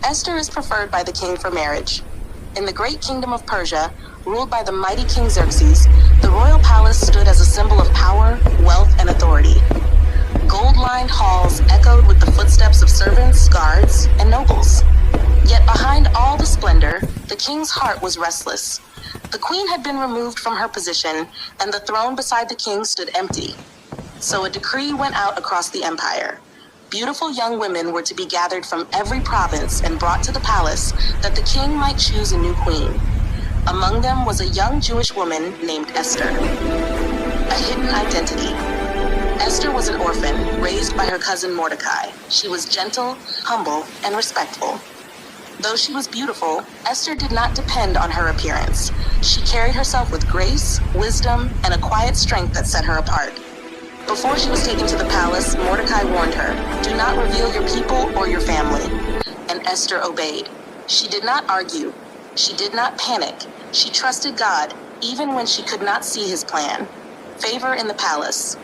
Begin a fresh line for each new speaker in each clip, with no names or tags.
Esther is preferred by the king for marriage. In the great kingdom of Persia, ruled by the mighty King Xerxes, the royal palace stood as a symbol of power, wealth, and authority. Gold-lined halls echoed with the footsteps of servants, guards, and nobles. Yet behind all the splendor, the king's heart was restless. The queen had been removed from her position, and the throne beside the king stood empty. So a decree went out across the empire. Beautiful young women were to be gathered from every province and brought to the palace that the king might choose a new queen. Among them was a young Jewish woman named Esther. A hidden identity. Esther was an orphan, raised by her cousin Mordecai. She was gentle, humble, and respectful. Though she was beautiful, Esther did not depend on her appearance. She carried herself with grace, wisdom, and a quiet strength that set her apart. Before she was taken to the palace, Mordecai warned her, "Do not reveal your people or your family." And Esther obeyed. She did not argue. She did not panic. She trusted God, even when she could not see his plan. Favor in the palace.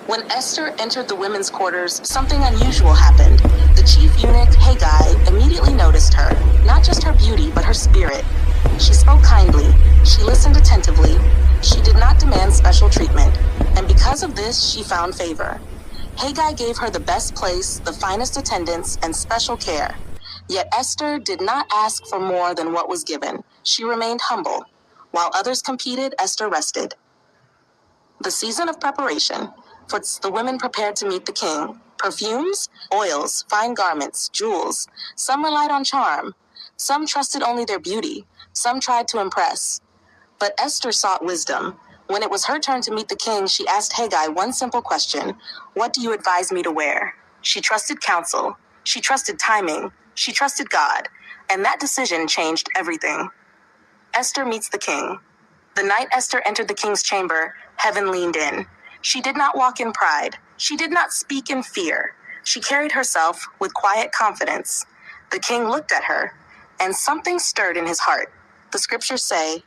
When Esther entered the women's quarters, something unusual happened. The chief eunuch, Haggai, immediately noticed her, not just her beauty, but her spirit. She spoke kindly. She listened attentively. She did not demand special treatment. And because of this, she found favor. Haggai gave her the best place, the finest attendance, and special care. Yet Esther did not ask for more than what was given. She remained humble. While others competed, Esther rested. The season of preparation. For the women prepared to meet the king. Perfumes, oils, fine garments, jewels. Some relied on charm. Some trusted only their beauty. Some tried to impress. But Esther sought wisdom. When it was her turn to meet the king, she asked Haggai one simple question: "What do you advise me to wear?" She trusted counsel. She trusted timing. She trusted God. And that decision changed everything. Esther meets the king. The night Esther entered the king's chamber, heaven leaned in. She did not walk in pride. She did not speak in fear. She carried herself with quiet confidence. The king looked at her, and something stirred in his heart. The scriptures say,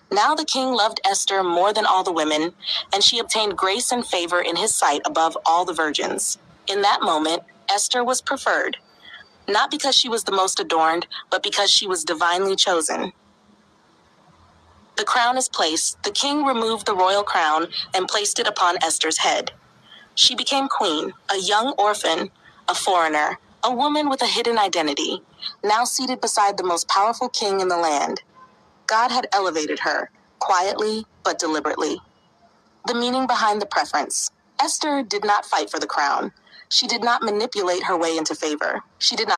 "Now the king loved Esther more than all the women, and she obtained grace and favor in his sight above all the virgins." In that moment, Esther was preferred, not because she was the most adorned, but because she was divinely chosen. The crown is placed. The king removed the royal crown and placed it upon Esther's head. She became queen, a young orphan, a foreigner, a woman with a hidden identity, now seated beside the most powerful king in the land. God had elevated her, quietly but deliberately. The meaning behind the preference. Esther did not fight for the crown. She did not manipulate her way into favor. She did not